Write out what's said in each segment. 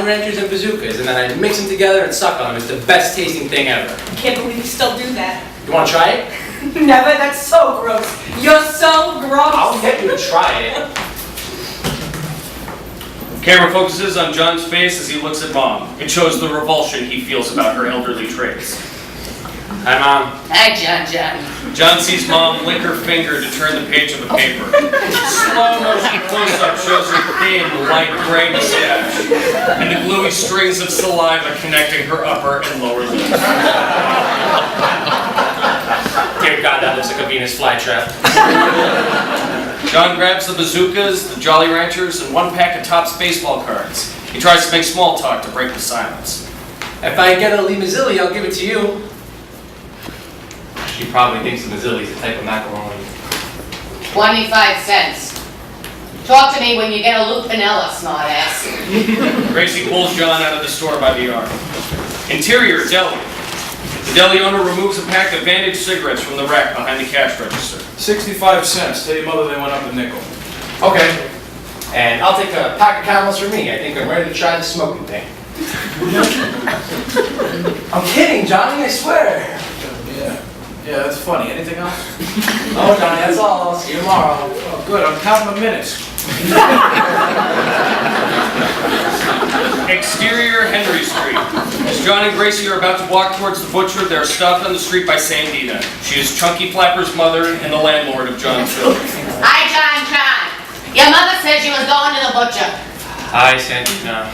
Jolly Ranchers and bazookas, and then I mix them together and suck on them. It's the best tasting thing ever. I can't believe you still do that. You want to try it? Never, that's so gross. You're so gross. I'll get you to try it. Camera focuses on John's face as he looks at Mom. It shows the revulsion he feels about her elderly traits. Hi, Mom. Hi, John. John sees Mom lick her finger to turn the page of the paper. Slow motion close-up shows her thin, light gray mustache and the gluey strings of saliva connecting her upper and lower lips. Dear God, that looks like a Venus flytrap. John grabs the bazookas, the Jolly Ranchers, and one pack of Topps baseball cards. He tries to make small talk to break the silence. If I get a Lee Mazzilli, I'll give it to you. She probably thinks the Mazzilli's a type of macaroni. 25 cents. Talk to me when you get a Lupinella, smartass. Gracie pulls John out of the store by the arm. Interior deli. The deli owner removes a pack of Vantage cigarettes from the rack behind the cash register. 65 cents. Tell your mother they went up a nickel. Okay. And I'll take a pack of camels for me. I think I'm ready to try the smoking thing. I'm kidding, Johnny, I swear. Yeah, that's funny. Anything else? Oh, Johnny, that's all. I'll see you tomorrow. Oh, good. I'm counting the minutes. Exterior Henry Street. As John and Gracie are about to walk towards the butcher, they are stopped on the street by Sandina. She is Chunky Flapper's mother and the landlord of John's Hill. Hi, John. Your mother said she was going to the butcher. Hi, Sandina.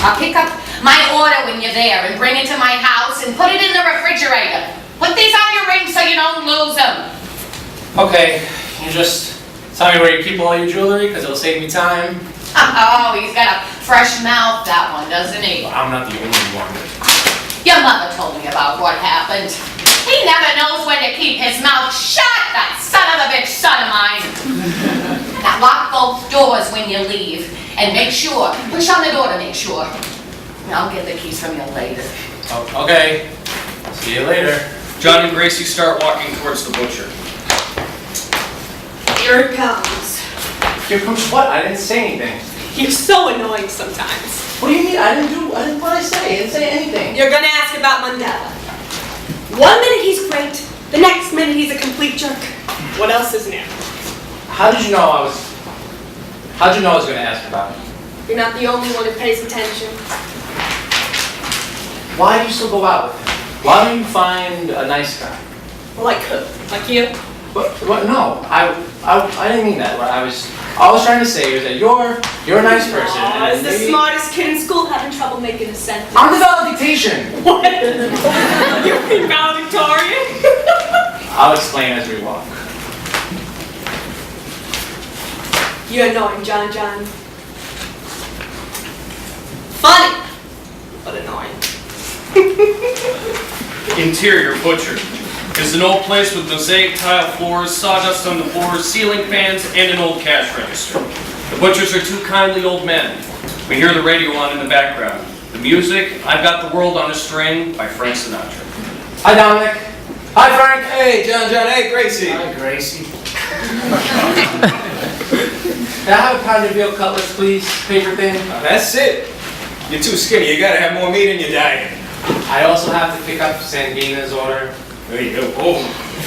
I'll pick up my order when you're there and bring it to my house and put it in the refrigerator. Put these on your ring so you don't lose them. Okay, can you just tell me where you keep all your jewelry, because it'll save me time? Oh, he's got a fresh mouth, that one, doesn't he? I'm not the only one. Your mother told me about what happened. He never knows when to keep his mouth shut, that son of a bitch son of mine. Now lock both doors when you leave, and make sure, push on the door to make sure. And I'll get the keys from you later. Oh, okay, see you later. John and Gracie start walking towards the butcher. Here it comes. Here comes what? I didn't say anything. You're so annoying sometimes. What do you mean? What did I say? I didn't say anything. You're gonna ask about Mandela. 1 minute he's great, the next minute he's a complete jerk. What else is new? How'd you know I was going to ask about it? You're not the only one who pays attention. Why do you still go out with him? Why don't you find a nice guy? Like who? Like you? What? No, I didn't mean that. What I was trying to say is that you're a nice person. Oh, and is the maybe- smartest kid in school having trouble making a sentence? I'm the valedictation. What? You're the valedictorian? I'll explain as we walk. You're annoying, John. Funny, but annoying. Interior butcher. It's an old place with mosaic tile floors, sawdust on the floors, ceiling fans, and an old cash register. The butchers are two kindly old men. We hear the radio on in the background. The music, I've Got the World on a String by Frank Sinatra. Hi, Dominic. Hi, Frank. Hey, John. Hey, Gracie. Hi, Gracie. Can I have a pound of veal cutlets, please? Paper thin. That's it. You're too skinny. You gotta have more meat in your diet. I also have to pick up Sandina's order. There you go. Oh.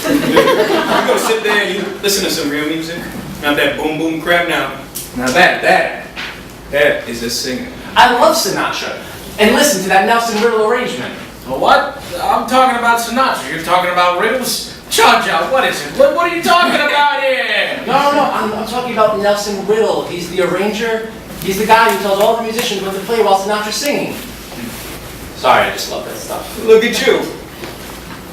You go sit there and you listen to some real music. Not that boom boom crap now. Now that is a singer. I love Sinatra. And listen to that Nelson Riddle arrangement. What? I'm talking about Sinatra. You're talking about riddles? Cha-cha, what is it? What are you talking about here? No, I'm talking about Nelson Riddle. He's the arranger. He's the guy who tells all the musicians what to play while Sinatra's singing. Sorry, I just love that stuff. Look at you.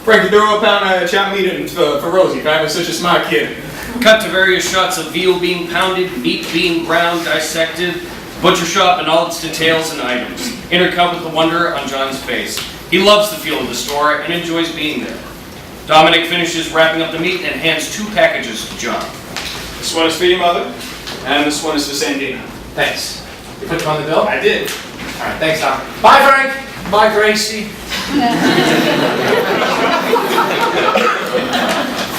Frankie, throw a pound of chopped meat in for Rosie, if I was such a smart kid. Cut to various shots of veal being pounded, meat being ground, dissected, butcher shop and all its details and items, intercut with the wonder on John's face. He loves the feel of the store and enjoys being there. Dominic finishes wrapping up the meat and hands 2 packages to John. This one is for your mother, and this one is for Sandina. Thanks. You put them on the bill? I did. All right, thanks, Tom. Bye, Frank. Bye, Gracie.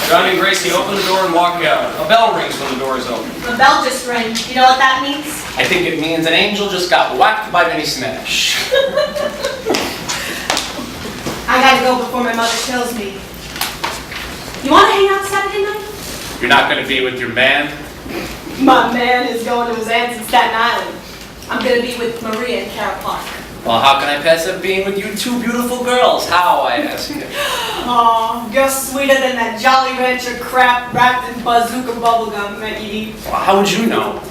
John and Gracie open the door and walk out. A bell rings when the door is open. The bell just rang. You know what that means? I think it means an angel just got whacked by Minnie Smash. I gotta go before my mother kills me. You wanna hang out Saturday night? You're not gonna be with your man? My man is going to his aunt's in Staten Island. I'm gonna be with Maria and Carol Park. Well, how can I pass up being with you two beautiful girls? How, I ask you? Oh, you're sweeter than that Jolly Rancher crap wrapped in bazooka bubblegum, Mickey. Well, how would you know?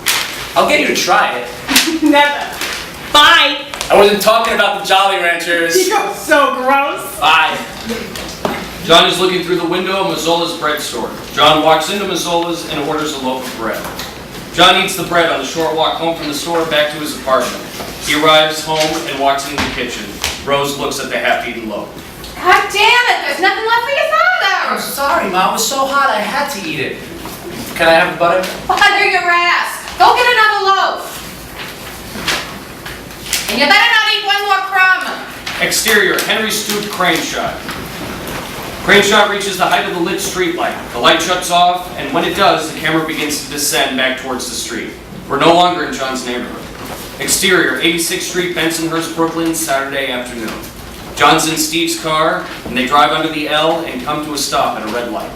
I'll get you to try it. Never. Bye. I wasn't talking about the Jolly Ranchers. You're so gross. Bye. John is looking through the window of Mazzola's bread store. John walks into Mazzola's and orders a loaf of bread. John eats the bread on the short walk home from the store back to his apartment. He arrives home and walks into the kitchen. Rose looks at the half-eaten loaf. God damn it, there's nothing left for your I'm father! sorry, Mom. It was so hot I had to eat it. Can I have the butter? Butter your ass! Go get another loaf! And you better not eat one more crumb! Exterior, Henry Stoop crane shot. Crane shot reaches the height of the lit street light. The light shuts off, and when it does, the camera begins to descend back towards the street. We're no longer in John's neighborhood. Exterior, 86th Street, Bensonhurst, Brooklyn, Saturday afternoon. John's in Steve's car, and they drive under the L and come to a stop at a red light.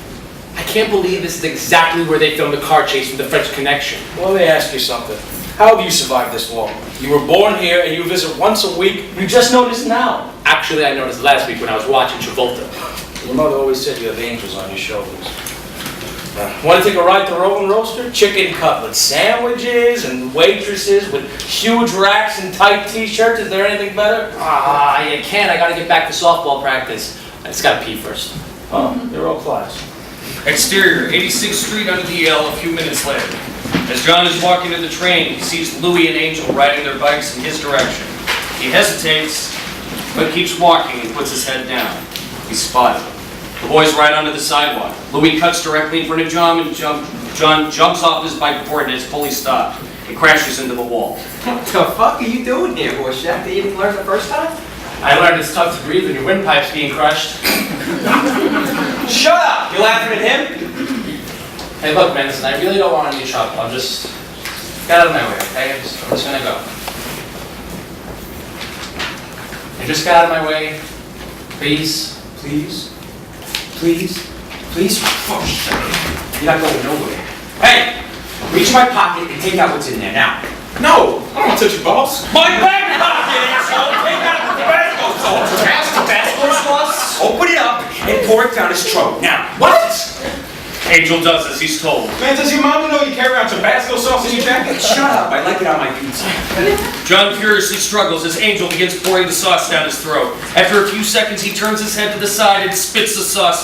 I can't believe this is exactly where they filmed the car chase with the French Connection. Well, let me ask you something. How have you survived this long? You were born here and you visit once a week. You just noticed now. Actually, I noticed last week when I was watching Travolta. Your mother always said you have angels on your shoulders. Want to take a ride to Roll and Roaster? Chicken cutlet sandwiches and waitresses with huge racks and tight t-shirts. Is there anything better? You can't. I gotta get back to softball practice. I just gotta pee first. Oh, you're all class. Exterior, 86th Street under the L a few minutes later. As John is walking to the train, he sees Louie and Angel riding their bikes in his direction. He hesitates, but keeps walking and puts his head down. He's spotted. The boys ride onto the sidewalk. Louie cuts directly in front of John, and John jumps off his bike before it is fully stopped. It crashes into the wall. What the fuck are you doing here, horseshack? Did you even learn the first time? I learned it's tough to breathe when your windpipe's being crushed. Shut up! You laughing at him? Hey, look, man, listen, I really don't want to get trouble. I'll just get out of my way, okay? I'm just gonna go. And just get out of my way, please. Please? Please? Please? Fuck. You're not going nowhere. Hey! Reach my pocket and take out what's in there now. No! I don't want to touch your balls. My back pocket, asshole! Take out the Tabasco sauce! Pass the Tabasco sauce? Open it up and pour it down his throat. Now, what? Angel does as he's told. Man, does your mom know you carry around Tabasco sauce in your jacket? Shut up, I like it on my pizza. John furiously struggles as Angel begins pouring the sauce down his throat. After a few seconds, he turns his head to the side and spits the sauce.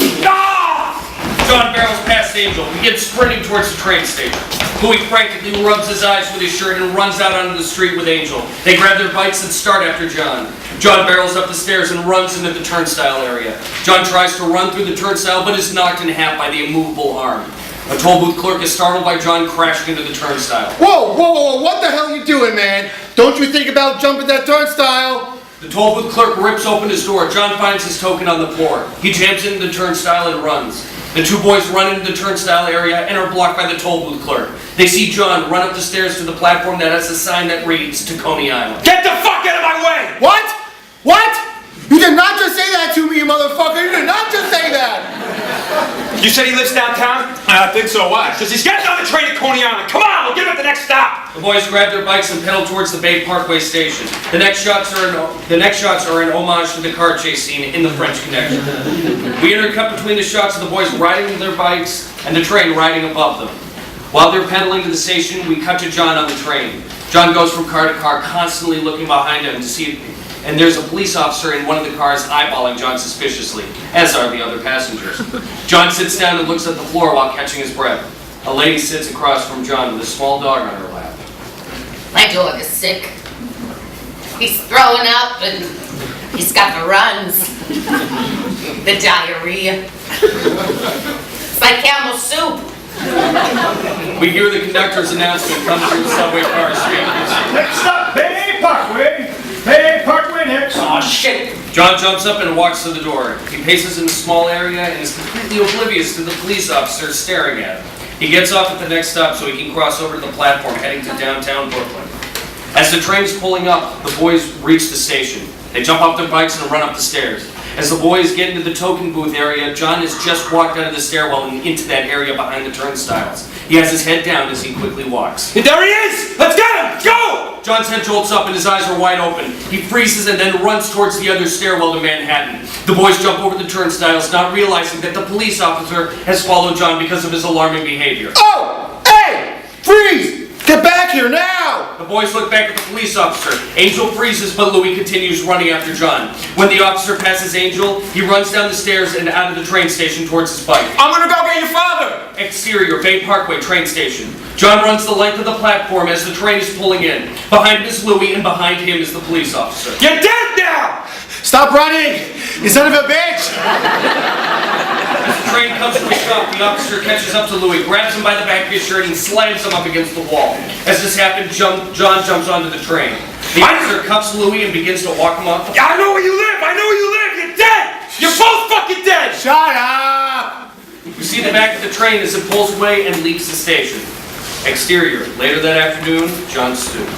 John barrels past Angel, begins sprinting towards the train station. Louie frantically rubs his eyes with his shirt and runs out onto the street with Angel. They grab their bikes and start after John. John barrels up the stairs and runs into the turnstile area. John tries to run through the turnstile but is knocked in half by the immovable arm. A toll booth clerk is startled by John crashing into the turnstile. Whoa, whoa, whoa, what the hell are you doing, man? Don't you think about jumping that turnstile? The toll booth clerk rips open his door. John finds his token on the floor. He jams into the turnstile and runs. The two boys run into the turnstile area and are blocked by the toll booth clerk. They see John run up the stairs to the platform that has a sign that reads, to Coney Island. Get the fuck out of my way! What? What? You did not just say that to me, you motherfucker! You did not just say that! You said he lives downtown? I think so. Why? Because he's getting on the train at Coney Island. Come on, we'll get him at the next stop! The boys grab their bikes and pedal towards the Bay Parkway station. The next shots are an homage to the car chase scene in The French Connection. We intercut between the shots of the boys riding their bikes and the train riding above them. While they're pedaling to the station, we cut to John on the train. John goes from car to car, constantly looking behind him to see and there's a police officer in one of the cars eyeballing John suspiciously, as are the other passengers. John sits down and looks at the floor while catching his breath. A lady sits across from John with a small dog on her lap. My dog is sick. He's throwing up and he's got the runs. The diarrhea. It's like camel soup. We hear the conductor's announcement come through the subway car speakers. Next up, Bay Parkway. Bay Parkway next. Oh, shit! John jumps up and walks to the door. He paces in a small area and is completely oblivious to the police officer staring at him. He gets off at the next stop so he can cross over to the platform heading to downtown Brooklyn. As the train is pulling up, the boys reach the station. They jump off their bikes and run up the stairs. As the boys get into the token booth area, John has just walked out of the stairwell and into that area behind the turnstiles. He has his head down as he quickly walks. There he is! Let's get him! Let's go! John's head jolts up and his eyes are wide open. He freezes and then runs towards the other stairwell to Manhattan. The boys jump over the turnstiles, not realizing that the police officer has followed John because of his alarming behavior. Oh! Hey! Freeze! Get back here now! The boys look back at the police officer. Angel freezes, but Louis continues running after John. When the officer passes Angel, he runs down the stairs and out of the train station towards his bike. I'm gonna go get your father! Exterior, Bay Parkway train station. John runs the length of the platform as the train is pulling in. Behind him is Louis, and behind him is the police officer. You're dead now! Stop running! You son of a bitch! As the train comes to a stop, the officer catches up to Louis, grabs him by the back of his shirt, and slams him up against the wall. As this happens, John jumps onto the train. The officer cuffs Louis and begins to walk him off. I know where you live! I know where you live! You're dead! You're both fucking dead! Shut up! You see the back of the train as it pulls away and leaves the station. Exterior, later that afternoon, John Stoop.